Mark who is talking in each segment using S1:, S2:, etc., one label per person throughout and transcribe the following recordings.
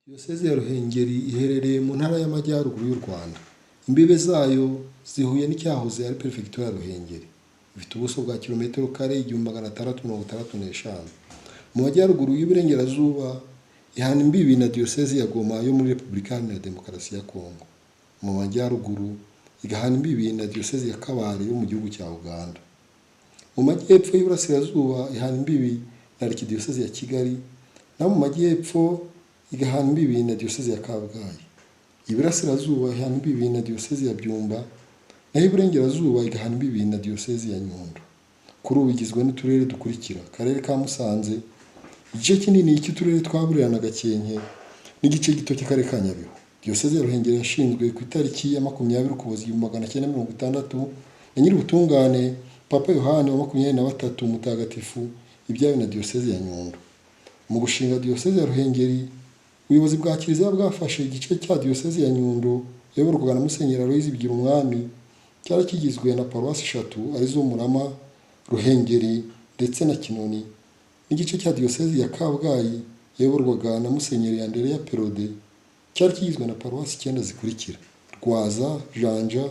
S1: Diyoseze ya Ruhengeri iherereye mu ntara y'Amajyaruguru y'u Rwanda. Imbibe zayo zihuye n'icyahoze ari Perefegitura ya Ruhengeri. Ifite ubuso bwa kilometero kare 1665. Mu majyaruguru y'Iburengerazuba ihana imbibi na Diyoseze ya Goma yo muri Repubulika Iharanira Demokarasi ya Kongo. Mu majyaruguru igahana imbibi na Diyoseze ya Kabare yo mu gihugu cya Uganda. Mu majyepfo y'Iburasirazuba ihana imbibi na Arikidiyoseze ya Kigali, naho mu majyepfo igahana imbibi na Diyoseze ya Kabgayi. Iburasirazuba ihana imbibi na Diyoseze ya Byumba, naho Iburengerazuba igahana imbibi na Diyoseze ya Nyundo. Kuri ubu igizwe n'uturere dukurikira: Akarere ka Musanze, igice kinini cy'uturere twa Burera na Gakenke, n'igice gito cy'Akarere ka Nyabihu. Diyoseze ya Ruhengeri yashinzwe ku itariki ya 20 Ukuboza 1960 na Nyirubutungane Papa Yohani wa 23 Mutagatifu ibyawe na Diyoseze ya Nyundo. Mu gushinga Diyoseze ya Ruhengeri, ubuyobozi bwa Kiliziya bwafashe igice cya Diyoseze ya Nyundo yayoborwaga na Musenyeri Aloyizi Bigirumwami, cyari kigizwe na paruwasi 3 arizo Murama, Ruhengeri ndetse na Kinoni, n'igice cya Diyoseze ya Kabgayi yayoborwaga na Musenyeri Andereya Perode, cyari kigizwe na paruwasi 9 zikurikira: Rwaza, Janja,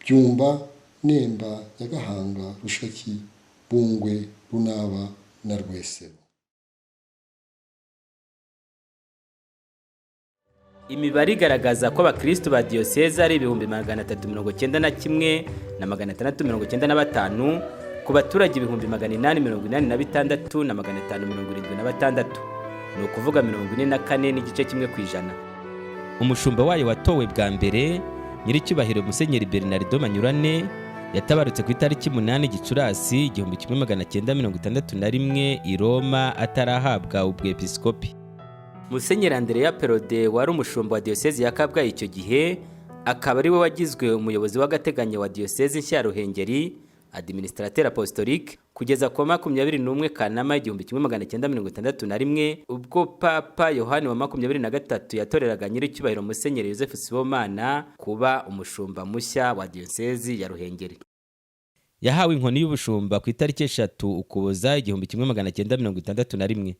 S1: Byumba, Nemba, Nyagahanga, Rushaki, Bungwe, Runaba na Rwesero.
S2: Imibare igaragaza ko abakristo ba Diyoseze ari 391 na 695 ku baturage 886 na 576, ni ukuvuga 44 n'igice kimwe kw'ijana. Umushumba wayo watowe bwa mbere, Nyiricyubahiro Musenyeri Bernardo Manyurane, yatabarutse ku itariki 8 Gicurasi 1961 i Roma atarahabwa ubwepiskopi. Musenyeri Andereya Perode wari umushumba wa Diyoseze ya Kabgayi icyo gihe, akaba ari we wagizwe umuyobozi w'agateganyo wa Diyoseze nshya ya Ruhengeri, Administrateur Apostolique, kugeza ku 21 Kanama 1961, ubwo Papa Yohani wa 23 yatoreraga Nyiricyubahiro Musenyeri Joseph Sibomana kuba umushumba mushya wa Diyoseze ya Ruhengeri. Yahawe inkoni y'ubushumba ku itariki 3 Ukuboza 1961.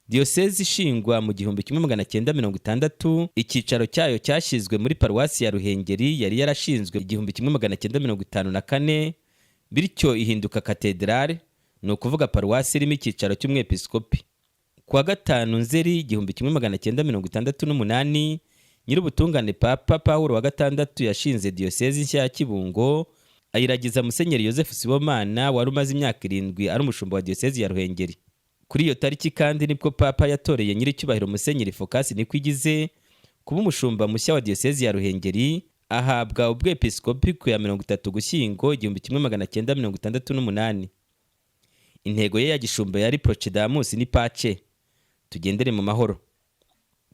S2: Diyoseze ishingwa mu 1960, icyicaro cyayo cyashyizwe muri paruwasi ya Ruhengeri yari yarashinzwe 1954, bityo ihinduka katedrale, ni ukuvuga paruwasi irimo icyicaro cy'umwepiskopi. Kuwa 5 Nzeri 1968, Nyirubutungane Papa Paulo wa gatandatu yashinze Diyoseze nshya ya Kibungo, ayiragiza Musenyeri Joseph Sibomana wari umaze imyaka 7 ari umushumba wa Diyoseze ya Ruhengeri. Kuri iyo tariki kandi nibwo Papa yatoreye Nyiricyubahiro Musenyeri Focas Nikwigize kuba umushumba mushya wa Diyoseze ya Ruhengeri, ahabwa ubwepiskopi ku ya 30 Ugushyingo 1968. Intego ye ya gishumba yari Procedamus ni Pace, tugendere mu mahoro.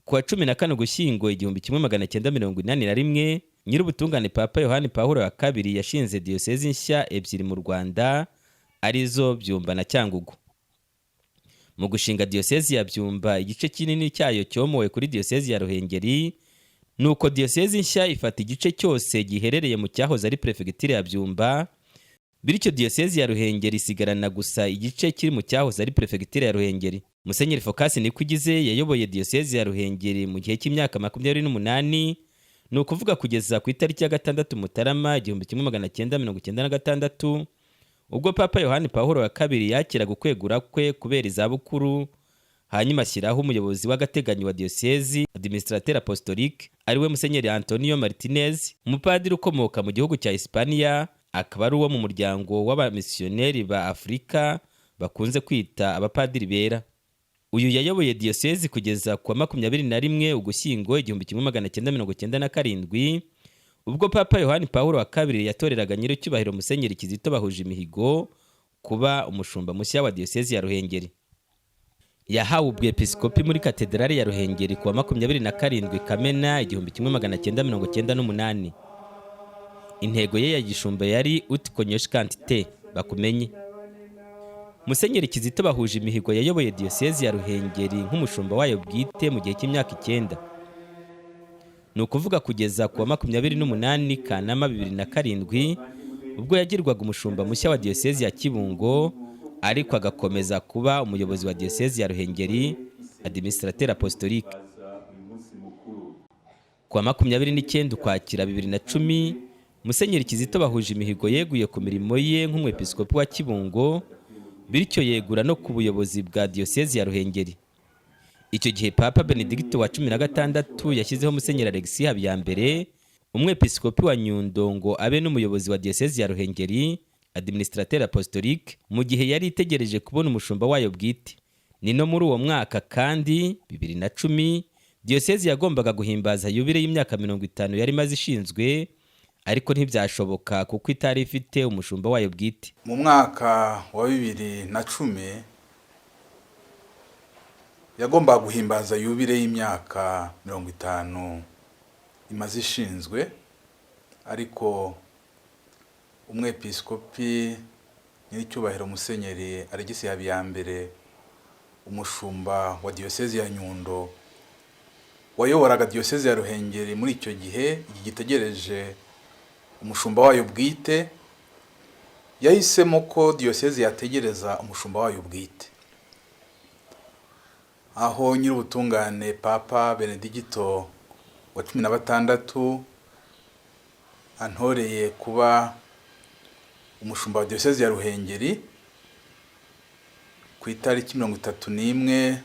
S2: Ku wa 14 Ugushyingo 1981, Nyirubutungane Papa Yohani Pawulo wa II yashinze Diyoseze nshya ebyiri mu Rwanda, arizo Byumba na Cyangugu. Mu gushinga Diyoseze ya Byumba, igice kinini cyayo cyomowe kuri Diyoseze ya Ruhengeri, nuko Diyoseze nshya ifata igice cyose giherereye mu cyahoze ari Perefegitura ya Byumba, bityo Diyoseze ya Ruhengeri isigarana gusa igice kiri mu cyahoze ari Perefegitura ya Ruhengeri. Musenyeri Focas Nikwigize yayoboye Diyoseze ya Ruhengeri mu gihe cy'imyaka 28, ni ukuvuga kugeza ku itariki ya 6 Mutarama 1996, ubwo Papa Yohani Pawulo wa II yakiraga ukwegura kwe kubera izabukuru, hanyuma ashyiraho umuyobozi w'agateganyo wa Diyoseze, Administrateur Apostolique, ariwe Musenyeri Antonio Martinez, umupadiri ukomoka mu gihugu cya Hispania, akaba ari uwo mu muryango w'abamisiyoneri ba Afurika bakunze kwita abapadiri bera. Uyu yayoboye Diyoseze kugeza ku 21 Ugushyingo 1997, ubwo Papa Yohani Pawulo wa II yatoreraga Nyiricyubahiro Musenyeri Kizito Bahujimihigo kuba umushumba mushya wa Diyoseze ya Ruhengeri. Yahawe ubwepiskopi muri katedrale ya Ruhengeri ku 27 Kamena 1998. Intego ye ya gishumba yari ut konyosh quantité, bakumenye. Musenyeri Kizito Bahujimihigo yayoboye Diyoseze ya Ruhengeri nk'umushumba wayo bwite mu gihe cy'imyaka 9. Ni ukuvuga kugeza ku 28 Kanama 2007, ubwo yagirwaga umushumba mushya wa Diyoseze ya Kibungo, ariko agakomeza kuba umuyobozi wa Diyoseze ya Ruhengeri, Administrateur Apostolique. Kuwa 29 Ukwakira 2010 Musenyeri Kizito bahuje imihigo yeguye ku mirimo ye nk'umwepiskopi wa Kibungo, bityo yegura no ku buyobozi bwa Diocese ya Ruhengeri. Icyo gihe Papa Benedicto wa 16 yashyizeho Musenyeri Alexis Habiyambere, umwepiskopi wa Nyundo, ngo abe n'umuyobozi wa Diocese ya Ruhengeri, administrateur apostolique, mu gihe yari itegereje kubona umushumba wayo bwite. Ni no muri uwo mwaka kandi 2010 Diocese yagombaga guhimbaza yubile y'imyaka 50 yari maze ishinzwe, ariko ntibyashoboka kuko itari ifite umushumba wayo bwite.
S3: Mu mwaka wa 2010 yagombaga guhimbaza yubile y'imyaka 50 imaze ishinzwe, ariko umwepiskopi nyiricyubahiro Musenyeri Alexis Habiyambere, umushumba wa Diocese ya Nyundo wayoboraga Diocese ya Ruhengeri muri icyo gihe gitegereje umushumba wayo bwite, yahisemo ko Diocese yategereza umushumba wayo bwite. Aho nyir'ubutungane Papa Benedicto wa 16 antoreye kuba umushumba wa Diocese ya Ruhengeri ku itariki 31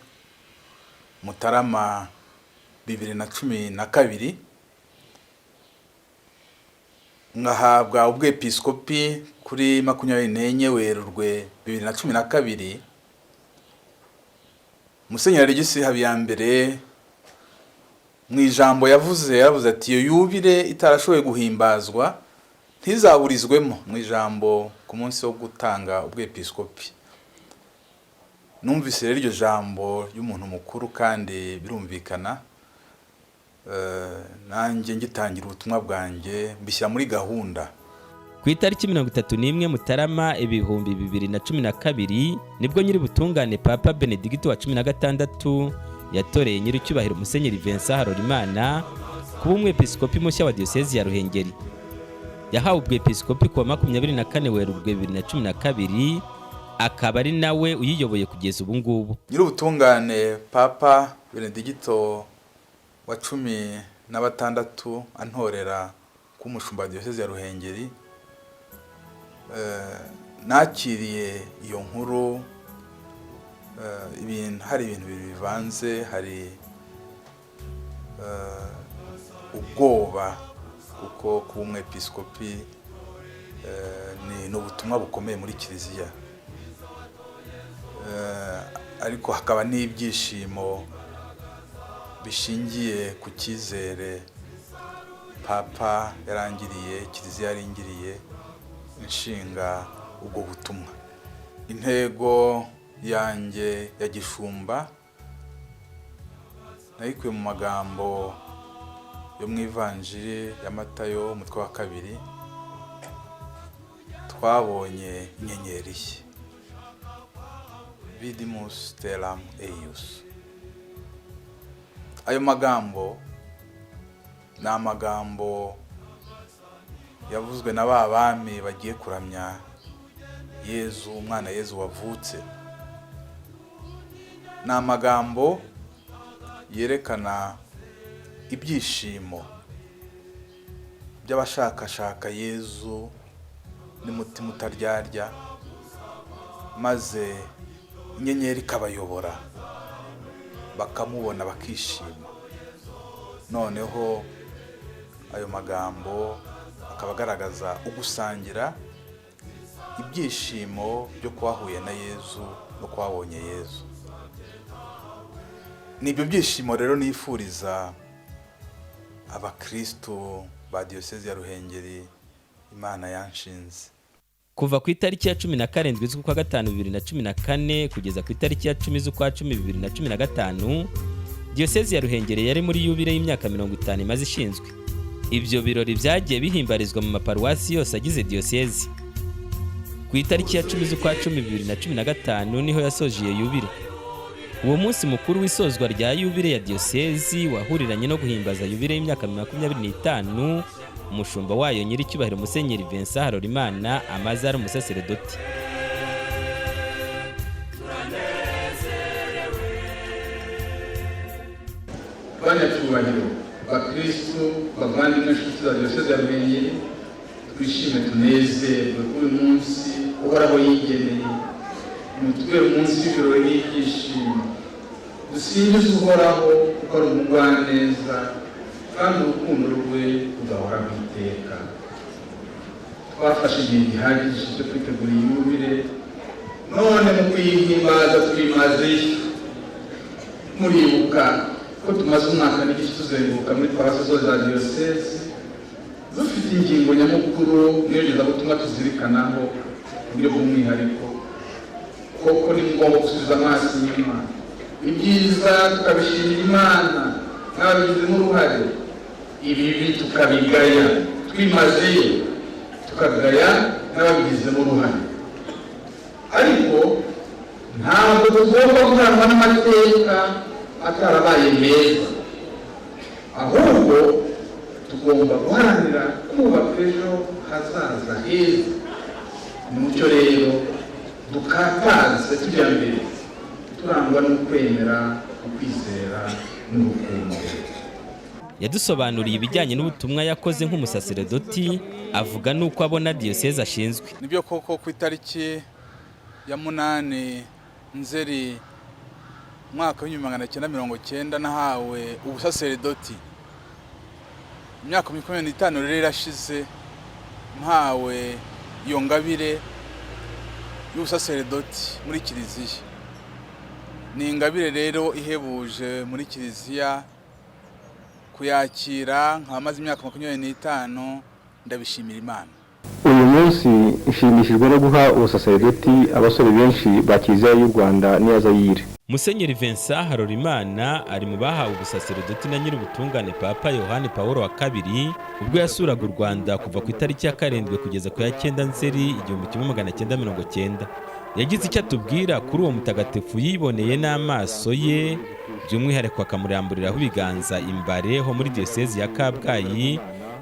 S3: Mutarama 2012, ngahabwa ubwepiskopi kuri 24 Werurwe 2012. Musenyeri Alexis Habiyambere mu ijambo yavuze ati iyo yubile itarashoboye guhimbazwa ntizaburizwemo, mu ijambo ku munsi wo gutanga ubwepiskopi. Numvise rero iryo jambo y'umuntu mukuru kandi birumvikana, nanjye ngitangira ubutumwa bwanjye mbishyira muri gahunda.
S2: Ku itariki 31 Mutarama 2012 nibwo nyir'ubutungane Papa Benedicto wa 16 yatoreye nyiricyubahiro Musenyeri Vincent Harorimana kuba umwepiskopi mushya wa Diocese ya Ruhengeri. Yahawe ubwepiskopi kuwa 24 Werurwe 2012, akaba ari nawe uyiyoboye kugeza ubu ngubu.
S3: Nyir'ubutungane Papa Benedicto wa 16 antorera ku mushumba wa Diocese ya Ruhengeri. Nakiriye iyo nkuru, hari ibintu bivanze, hari ubwoba kuko kuba umwepiskopi ni ubutumwa bukomeye muri Kiliziya, ariko hakaba n'ibyishimo bishingiye ku cyizere Papa yarangiriye, Kiliziya yaringiriye inshinga ubwo butumwa. Intego yanjye ya gishumba nayikuye mu magambo yo mu Ivanjiri ya Matayo umutwe wa 2, twabonye inyenyeri Vidimus Stellam Eius. Ayo magambo ni amagambo yavuzwe na ba bami bagiye kuramya Yezu, umwana Yezu wavutse. Ni amagambo yerekana ibyishimo by'abashakashaka Yezu n'umutima utaryarya, maze inyenyeri ikabayobora bakamubona bakishima. Noneho ayo magambo akaba agaragaza ugusangira ibyishimo byo kwahuye na Yezu no kwabonye Yezu. Nibyo byishimo rero nifuriza abakristo ba Diocese ya Ruhengeri Imana yanshinze.
S2: Kuva ku itariki ya 17 z'ukwa 5 2014 kugeza ku itariki ya 10 z'ukwa 10 2015, Diocese ya Ruhengeri yari muri yubile y'imyaka 50 imaze ishinzwe. Ibyo birori byagiye bihimbarizwa mu maparuwasi yose agize Diocese. Ku itariki ya 10 z'ukwa 10 2015 niho yasoje iyo yubile. Uwo munsi mukuru w'isozwa rya yubile ya Diocese wahuriranye no guhimbaza yubile y'imyaka 25 umushumba wayo nyiricyubahiro Musenyeri Vincent Harorimana amaze ari umusaseredoti.
S4: Banyacyubahiro
S3: bakristo bavandimwe inshuti za diyoseze ya Ruhengeri, twishime tunezerwe kuri uyu munsi uhoraho yigeneye, mutubere umunsi w'ijoro n'ibyishimo, dusingize uhoraho kuko ari umugwaneza kandi urukundo rwe rugahoraho iteka. Twafashe igihe gihagije cyo kwitegura iyi yubile, none mu kuyihimbaza twimaze muribuka ko tumaze umwaka n'igice tuzenguruka muri paruwasi zose za diyoseze dufite ingingo nyamukuru n'iyogezabutumwa tuzirikanaho ku buryo bw'umwihariko. Koko ni ngombwa gusubiza amaso inyuma, ibyiza tukabishimira Imana n'ababigizemo uruhare, ibibi tukabigaya twimazeyo, tukagaya n'ababigizemo uruhare. Ariko ntabwo tugomba guhanwa n'amateka atarabaye meza, ahubwo tugomba guharanira kubaka ejo hazaza heza. Mucyo rero dukataze tujya mbere, turangwa no kwemera, ukwizera n'urukundo.
S2: Yadusobanuriye ibijyanye n'ubutumwa yakoze nk'umusaseredoti, avuga n'uko abona diyoseze ashinzwe.
S3: Nibyo koko ku itariki ya 8 Nzeri mwaka w'1990 nahawe ubusaseredoti. Imyaka 25 rero irashize mpawe iyo ngabire y'ubusaseredoti muri kiliziya. Ni ingabire rero ihebuje muri kiliziya, kuyakira nkamaze imyaka 25 ndabishimira Imana.
S4: Uyu munsi nshimishijwe no guha ubusaseredoti abasore benshi ba Kiliziya y'u Rwanda n'iya Zaire.
S2: Musenyeri Vincent Harorimana ari mu bahawe ubusaseredoti na nyir'ubutungane Papa Yohani Pawulo wa kabiri ubwo yasuraga u Rwanda kuva ku itariki ya 7 kugeza ku ya 9 Nzeri 1990. Yagize icyo atubwira kuri uwo mutagatifu yiboneye n'amaso ye, by'umwihariko akamuramburiraho ibiganza imbare ho muri diyoseze ya Kabgayi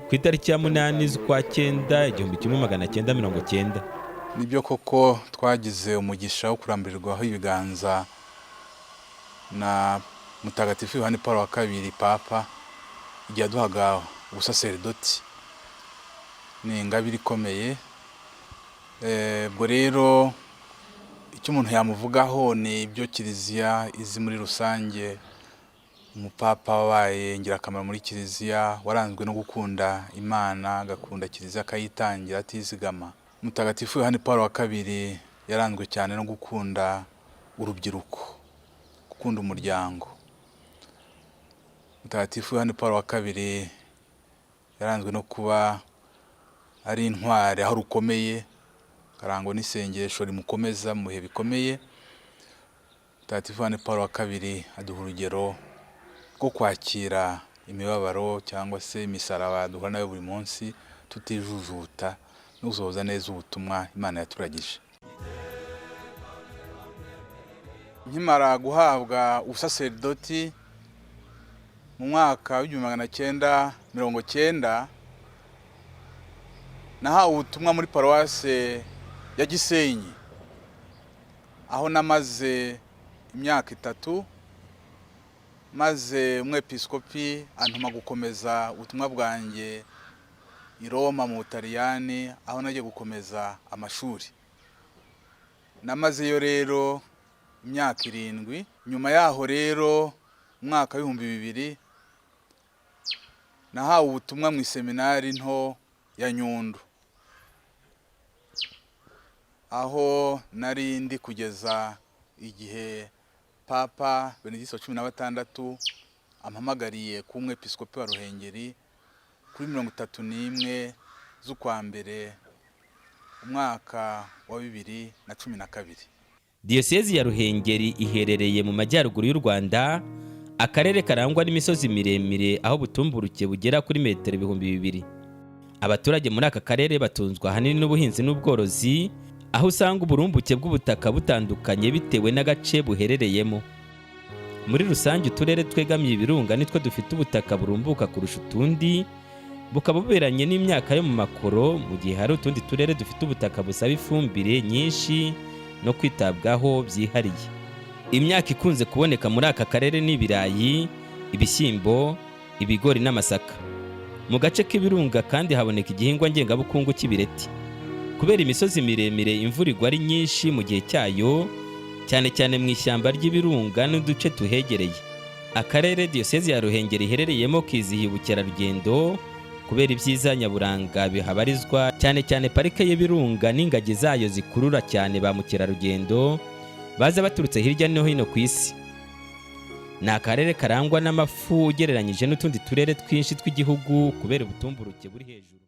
S2: ku itariki ya 8 z'ukwa 9 1990.
S3: Nibyo koko twagize umugisha wo kurambirirwaho ibiganza na mutagatifu Yohani Pawulo wa kabiri Papa igihe aduhaga ubusaseredoti. Ni ingabire ikomeye. Ubwo rero icyo umuntu yamuvugaho ni ibyo kiliziya izi muri rusange. Umupapa wabaye ingirakamaro muri kiliziya, waranzwe no gukunda Imana, agakunda kiliziya akayitangira atizigama. Mutagatifu Yohani Pawulo wa kabiri yaranzwe cyane no gukunda urubyiruko, gukunda umuryango. Mutagatifu Yohani Pawulo wa kabiri yaranzwe no kuba ari intwari aho rukomeye, karangwa n'isengesho rimukomeza mu bihe bikomeye. Mutagatifu Yohani Pawulo wa kabiri aduha urugero rwo kwakira imibabaro cyangwa se imisaraba duhura nayo buri munsi tutijujuta no gusohoza neza ubutumwa Imana yaturagije. Nkimara guhabwa ubusaseredoti mu mwaka w'1990 nahawe ubutumwa muri paruwase ya Gisenyi, aho namaze imyaka 3, maze umwepiskopi antuma gukomeza ubutumwa bwanjye i Roma mu Butaliyani, aho nagiye gukomeza amashuri. Namazeyo rero imyaka 7. Nyuma yaho rero umwaka wa 2000 nahawe ubutumwa mu seminari nto ya Nyundo, aho nari ndi kugeza igihe Papa Benedicto 16 ampamagariye ku mwepiskopi wa Ruhengeri kuri 31 z'ukwa mbere umwaka wa 2012.
S2: Diyosezi ya Ruhengeri iherereye mu majyaruguru y'u Rwanda, akarere karangwa n'imisozi miremire aho butumburuke bugera kuri metero 2000. Abaturage muri aka karere batunzwa ahanini n'ubuhinzi n'ubworozi, aho usanga uburumbuke bw'ubutaka butandukanye bitewe n'agace buherereyemo. Muri rusange uturere twegamiye ibirunga nitwo dufite ubutaka burumbuka kurusha utundi, bukaba buberanye n'imyaka yo mu makoro, mu gihe hari utundi turere dufite ubutaka busaba ifumbire nyinshi no kwitabwaho byihariye. Imyaka ikunze kuboneka muri aka karere ni ibirayi, ibishyimbo, ibigori n'amasaka. Mu gace k'ibirunga kandi haboneka igihingwa ngengabukungu cy'ibireti. Kubera imisozi miremire imvura igwa ari nyinshi mu gihe cyayo, cyane cyane mu ishyamba ry'ibirunga n'uduce tuhegereye. Akarere Diyosezi ya Ruhengeri iherereyemo kizihiye ubukerarugendo kubera ibyiza nyaburanga bihabarizwa, cyane cyane parike y'ibirunga n'ingagi zayo zikurura cyane ba mukerarugendo baza baturutse hirya no hino ku isi. Ni akarere karangwa n'amafu ugereranyije n'utundi turere twinshi tw'igihugu kubera ubutumburuke buri hejuru.